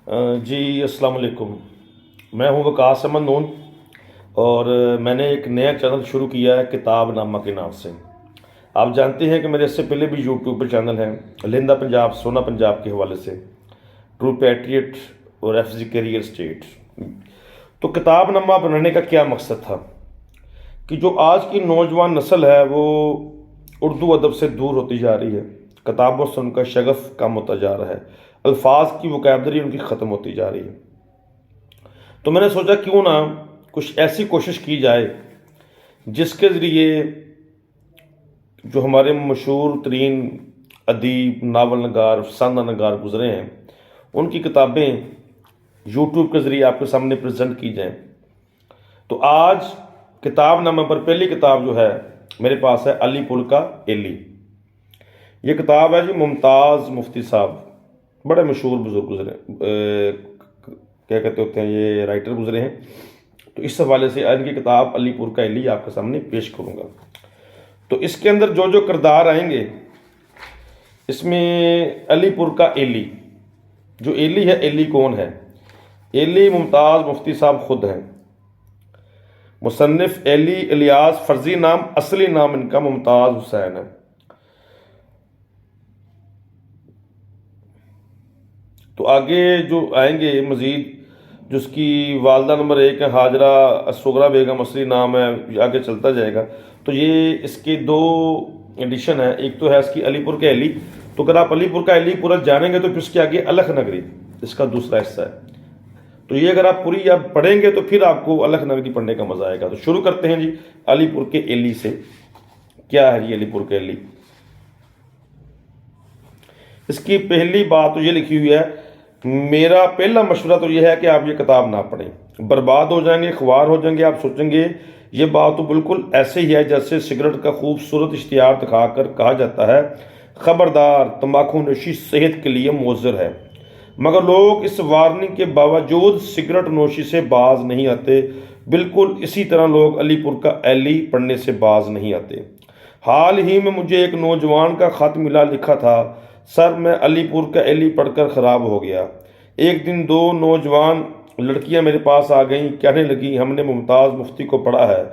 جی السلام علیکم. میں ہوں وقاص احمد نون، اور میں نے ایک نیا چینل شروع کیا ہے کتاب نامہ کے نام سے. آپ جانتے ہیں کہ میرے اس سے پہلے بھی یوٹیوب پہ چینل ہیں، لندہ پنجاب سونا پنجاب کے حوالے سے، ٹرو پیٹریٹ اور ایف زی کیریئر اسٹیٹ. تو کتاب نامہ بنانے کا کیا مقصد تھا کہ جو آج کی نوجوان نسل ہے وہ اردو ادب سے دور ہوتی جا رہی ہے، کتابوں سے ان کا شغف کم ہوتا جا رہا ہے، الفاظ کی وکیبلری ان کی ختم ہوتی جا رہی ہے. تو میں نے سوچا کیوں نہ کچھ ایسی کوشش کی جائے جس کے ذریعے جو ہمارے مشہور ترین ادیب، ناول نگار، افسانہ نگار گزرے ہیں، ان کی کتابیں یوٹیوب کے ذریعے آپ کے سامنے پریزنٹ کی جائیں. تو آج کتاب نامہ پر پہلی کتاب جو ہے میرے پاس ہے علی پور کا ایلی. یہ کتاب ہے جی ممتاز مفتی صاحب، بڑے مشہور بزرگ گزرے، کیا کہتے ہوتے ہیں، یہ رائٹر گزرے ہیں. تو اس حوالے سے ان کی کتاب علی پور کا ایلی آپ کے سامنے پیش کروں گا. تو اس کے اندر جو جو کردار آئیں گے، اس میں علی پور کا ایلی، جو ایلی ہے، ایلی کون ہے؟ ایلی ممتاز مفتی صاحب خود ہیں. مصنف ایلی الیاس فرضی نام، اصلی نام ان کا ممتاز حسین ہے. تو آگے جو آئیں گے مزید، جس کی والدہ نمبر 1 ہے ہاجرہ الصغریٰ بیگم، اصلی نام ہے، آگے چلتا جائے گا. تو یہ اس کے 2 ایڈیشن ہیں. ایک تو ہے اس کی علی پور کے علی. تو اگر آپ علی پور کا علی پورا جانیں گے تو پھر اس کے آگے الخ نگری اس کا دوسرا حصہ ہے. تو یہ اگر آپ پوری آپ پڑھیں گے تو پھر آپ کو الخ نگری پڑھنے کا مزہ آئے گا. تو شروع کرتے ہیں جی علی پور کے ایلی سے. کیا ہے یہ علی پور کے ایلی؟ اس کی پہلی بات تو یہ لکھی ہوئی ہے، میرا پہلا مشورہ تو یہ ہے کہ آپ یہ کتاب نہ پڑھیں، برباد ہو جائیں گے، خوار ہو جائیں گے. آپ سوچیں گے یہ بات تو بالکل ایسے ہی ہے جیسے سگریٹ کا خوبصورت اشتہار دکھا کر کہا جاتا ہے خبردار تمباکو نوشی صحت کے لیے مضر ہے، مگر لوگ اس وارننگ کے باوجود سگریٹ نوشی سے باز نہیں آتے. بالکل اسی طرح لوگ علی پور کا ایلی پڑھنے سے باز نہیں آتے. حال ہی میں مجھے ایک نوجوان کا خط ملا، لکھا تھا، سر میں علی پور کا ایلی پڑھ کر خراب ہو گیا. ایک دن 2 نوجوان لڑکیاں میرے پاس آ گئیں، کہنے لگیں ہم نے ممتاز مفتی کو پڑھا ہے،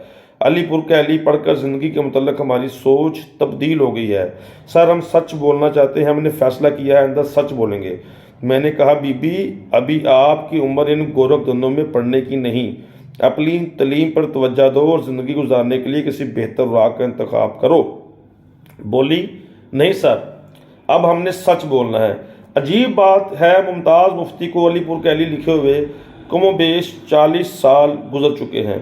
علی پور کا ایلی پڑھ کر زندگی کے متعلق ہماری سوچ تبدیل ہو گئی ہے. سر ہم سچ بولنا چاہتے ہیں، ہم نے فیصلہ کیا ہے آئندہ سچ بولیں گے. میں نے کہا بی بی ابھی آپ کی عمر ان گورکھ دھندوں میں پڑھنے کی نہیں، اپنی تعلیم پر توجہ دو اور زندگی گزارنے کے لیے کسی بہتر راہ کا انتخاب کرو. بولی نہیں سر، اب ہم نے سچ بولنا ہے. عجیب بات ہے، ممتاز مفتی کو علی پور کا ایلی لکھے ہوئے کم و بیش 40 سال گزر چکے ہیں.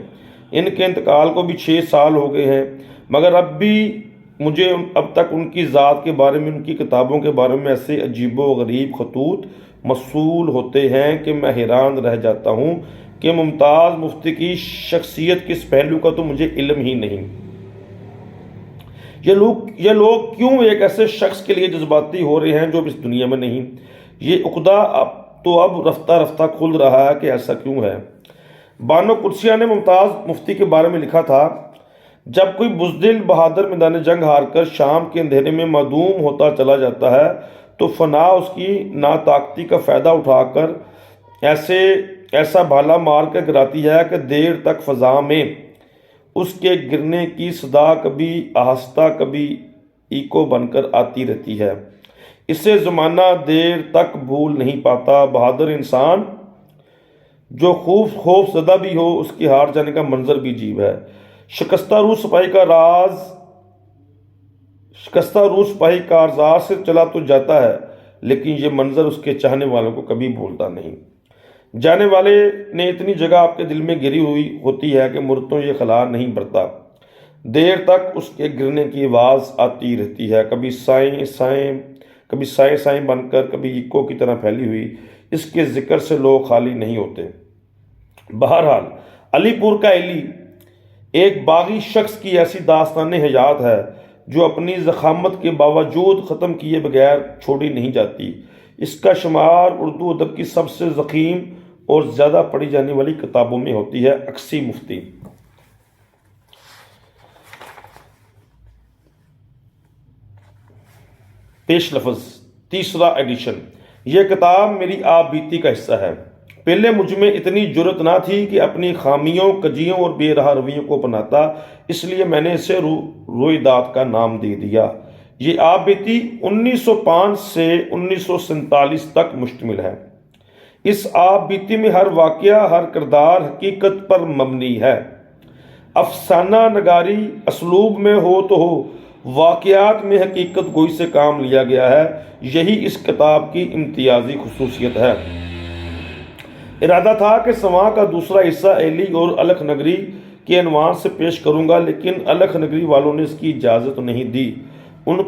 ان کے انتقال کو بھی 6 سال ہو گئے ہیں، مگر اب بھی مجھے اب تک ان کی ذات کے بارے میں، ان کی کتابوں کے بارے میں ایسے عجیب و غریب خطوط موصول ہوتے ہیں کہ میں حیران رہ جاتا ہوں کہ ممتاز مفتی کی شخصیت کس پہلو کا تو مجھے علم ہی نہیں. یہ لوگ کیوں ایک ایسے شخص کے لیے جذباتی ہو رہے ہیں جو اس دنیا میں نہیں؟ یہ عقدہ اب رفتہ رفتہ کھل رہا ہے کہ ایسا کیوں ہے. بانو قدسیہ نے ممتاز مفتی کے بارے میں لکھا تھا، جب کوئی بزدل بہادر میدان جنگ ہار کر شام کے اندھیرے میں معدوم ہوتا چلا جاتا ہے تو فنا اس کی ناطاقتی کا فائدہ اٹھا کر ایسا بھالا مار کر گراتی ہے کہ دیر تک فضا میں اس کے گرنے کی صدا کبھی آہستہ کبھی ایکو بن کر آتی رہتی ہے. اسے زمانہ دیر تک بھول نہیں پاتا. بہادر انسان جو خوف زدہ بھی ہو، اس کے ہار جانے کا منظر بھی عجیب ہے. شکستہ روح سپاہی کارزار سے چلا تو جاتا ہے، لیکن یہ منظر اس کے چاہنے والوں کو کبھی بھولتا نہیں. جانے والے نے اتنی جگہ آپ کے دل میں گری ہوئی ہوتی ہے کہ مرتوں یہ خلا نہیں بھرتا. دیر تک اس کے گرنے کی آواز آتی رہتی ہے، کبھی سائیں بن کر، کبھی ایکو کی طرح پھیلی ہوئی. اس کے ذکر سے لوگ خالی نہیں ہوتے. بہرحال علی پور کا ایلی ایک باغی شخص کی ایسی داستان حیات ہے جو اپنی ضخامت کے باوجود ختم کیے بغیر چھوڑی نہیں جاتی. اس کا شمار اردو ادب کی سب سے ضخیم اور زیادہ پڑھی جانے والی کتابوں میں ہوتی ہے. اکسی مفتی. پیش لفظ 3 ایڈیشن. یہ کتاب میری آپ بیتی کا حصہ ہے۔ پہلے مجھ میں اتنی جرت نہ تھی کہ اپنی خامیوں، کجیوں اور بے رہا رویوں کو اپناتا، اس لیے میں نے اسے رویداد کا نام دے دیا۔ یہ آپ بیتی 1905 سے 1947 تک مشتمل ہے۔ اس آپ بیتی میں ہر واقعہ، ہر کردار حقیقت پر مبنی ہے۔ افسانہ نگاری اسلوب میں ہو تو ہو، واقعات میں حقیقت گوئی سے کام لیا گیا ہے۔ یہی اس کتاب کی امتیازی خصوصیت ہے۔ ارادہ تھا کہ سماع کا دوسرا حصہ ایلی اور الخ نگری کے عنوان سے پیش کروں گا، لیکن الخ نگری والوں نے اس کی اجازت نہیں دی۔ ان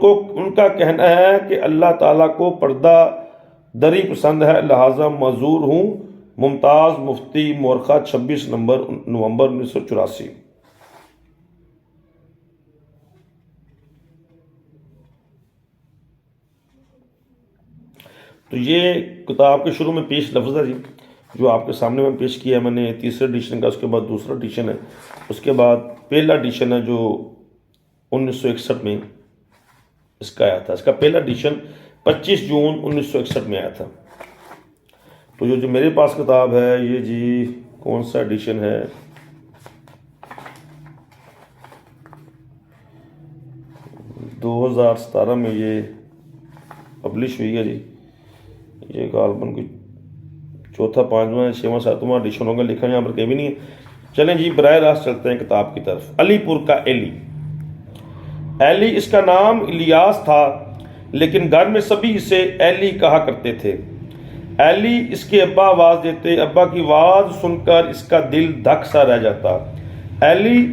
کا کہنا ہے کہ اللہ تعالیٰ کو پردہ دری پسند ہے، لہٰذا معذور ہوں۔ ممتاز مفتی مورخہ 26 نومبر 1984۔ تو یہ کتاب کے شروع میں پیش لفظ ہے جی، جو آپ کے سامنے میں پیش کیا ہے میں نے، تیسرے ایڈیشن کا، اس کے بعد دوسرا ایڈیشن ہے، اس کے بعد پہلا ایڈیشن ہے جو 1961 میں اس کا آیا تھا۔ اس کا پہلا ایڈیشن 25 جون 1961 میں آیا تھا۔ تو جو میرے پاس کتاب ہے یہ جی کون سا ایڈیشن ہے، 2017 میں یہ پبلش ہوئی ہے جی۔ یہ غالباً کوئی چوتھا، پانچواں، چھواں، ساتواں ایڈیشن ہوگا، لکھا یہاں پر کہیں بھی نہیں ہے۔ چلیں جی براہ راست چلتے ہیں کتاب کی طرف۔ علی پور کا ایلی۔ ایلی اس کا نام الیاس تھا، لیکن گھر میں سبھی اسے ایلی کہا کرتے تھے۔ ایلی اس کے ابا آواز دیتے، ابا کی آواز سن کر اس کا دل دھک سا رہ جاتا۔ ایلی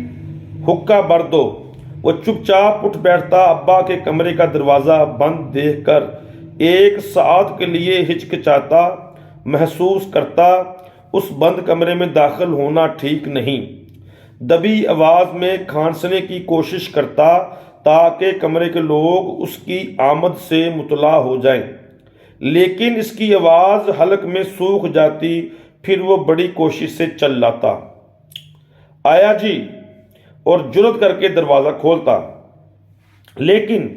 حکا بردو، وہ چپ چاپ اٹھ بیٹھتا، ابا کے کمرے کا دروازہ بند دیکھ کر ایک ساعت کے لیے ہچکچاتا، محسوس کرتا اس بند کمرے میں داخل ہونا ٹھیک نہیں۔ دبی آواز میں کھانسنے کی کوشش کرتا تاکہ کمرے کے لوگ اس کی آمد سے مطلع ہو جائیں، لیکن اس کی آواز حلق میں سوکھ جاتی، پھر وہ بڑی کوشش سے چل لاتا، آیا جی، اور جرت کر کے دروازہ کھولتا، لیکن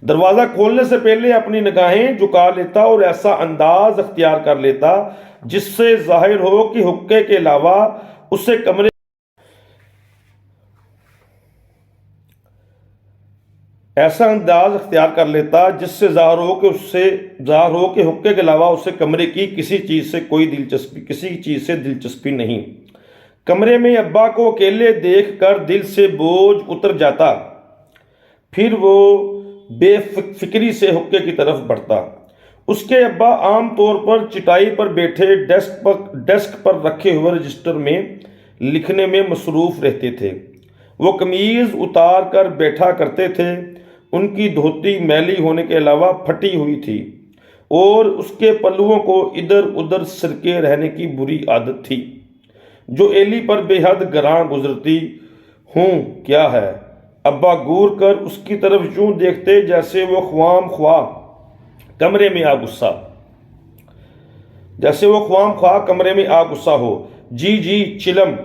دروازہ کھولنے سے پہلے اپنی نگاہیں جھکا لیتا اور ایسا انداز اختیار کر لیتا جس سے ظاہر ہو کہ حقے کے علاوہ اسے کمرے ایسا انداز اختیار کر لیتا جس سے ظاہر ہو کہ حقے کے علاوہ اسے کمرے کی کسی چیز سے دلچسپی نہیں۔ کمرے میں ابا کو اکیلے دیکھ کر دل سے بوجھ اتر جاتا، پھر وہ بے فکری سے حقے کی طرف بڑھتا۔ اس کے ابا عام طور پر چٹائی پر بیٹھے ڈیسک پر رکھے ہوئے رجسٹر میں لکھنے میں مصروف رہتے تھے۔ وہ قمیض اتار کر بیٹھا کرتے تھے، ان کی دھوتی میلی ہونے کے علاوہ پھٹی ہوئی تھی اور اس کے پلوؤں کو ادھر ادھر سرکے رہنے کی بری عادت تھی، جو ایلی پر بے حد گراں گزرتی۔ ہوں کیا ہے؟ ابا گور کر اس کی طرف یوں دیکھتے جیسے وہ خواہ کمرے میں آ غصہ ہو۔ جی چلم،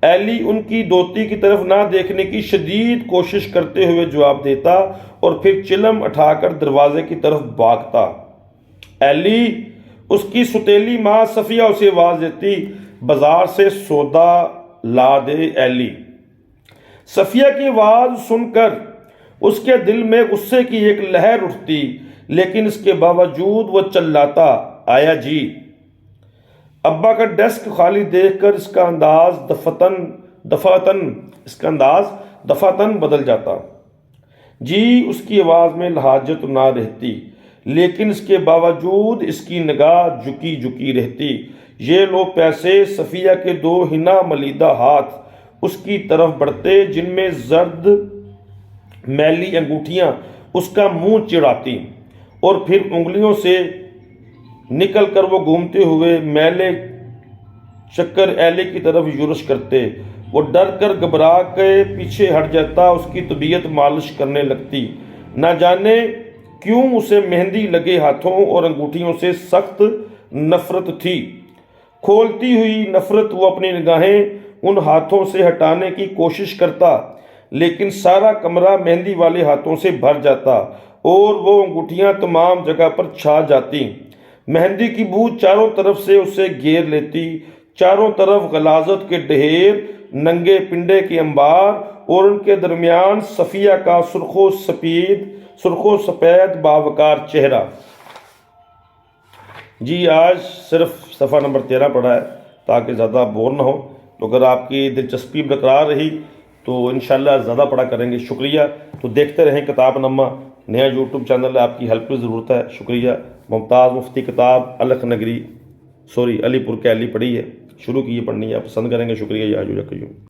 ایلی ان کی دھوتی کی طرف نہ دیکھنے کی شدید کوشش کرتے ہوئے جواب دیتا اور پھر چلم اٹھا کر دروازے کی طرف بھاگتا۔ ایلی، اس کی ستیلی ماں صفیہ اسے آواز دیتی، بازار سے سودا لا دے ایلی۔ صفیہ کی آواز سن کر اس کے دل میں غصے کی ایک لہر اٹھتی، لیکن اس کے باوجود وہ چلاتا، آیا جی۔ ابا کا ڈیسک خالی دیکھ کر اس کا انداز دفعتاً بدل جاتا۔ جی، اس کی آواز میں لہجت نہ رہتی، لیکن اس کے باوجود اس کی نگاہ جھکی رہتی۔ یہ لو پیسے۔ صفیہ کے 2 حنا ملیدہ ہاتھ اس کی طرف بڑھتے، جن میں زرد میلی انگوٹھیاں اس کا منہ چڑھاتی، اور پھر انگلیوں سے نکل کر وہ گھومتے ہوئے میلے چکر ایلی کی طرف یورش کرتے۔ وہ ڈر کر گھبرا کے پیچھے ہٹ جاتا، اس کی طبیعت مالش کرنے لگتی۔ نہ جانے کیوں اسے مہندی لگے ہاتھوں اور انگوٹھیوں سے سخت نفرت تھی۔ کھولتی ہوئی نفرت وہ اپنی نگاہیں ان ہاتھوں سے ہٹانے کی کوشش کرتا، لیکن سارا کمرہ مہندی والے ہاتھوں سے بھر جاتا اور وہ انگوٹھیاں تمام جگہ پر چھا جاتی۔ مہندی کی بو چاروں طرف سے اسے گھیر لیتی، چاروں طرف غلاظت کے ڈھیر، ننگے پنڈے کے انبار، اور ان کے درمیان صفیہ کا سرخ و سفید باوقار چہرہ۔ جی آج صرف صفحہ نمبر 13 پڑھا ہے تاکہ زیادہ بور نہ ہو، تو اگر آپ کی دلچسپی برقرار رہی تو انشاءاللہ زیادہ پڑھا کریں گے۔ شکریہ۔ تو دیکھتے رہیں کتاب نامہ، نیا یوٹیوب چینل ہے، آپ کی ہیلپ کی ضرورت ہے۔ شکریہ۔ ممتاز مفتی کتاب الکھ نگری علی پور کیلی پڑھی ہے، شروع کی ہے پڑھنی ہے، آپ پسند کریں گے۔ شکریہ۔ یا حیّ یا قیوم۔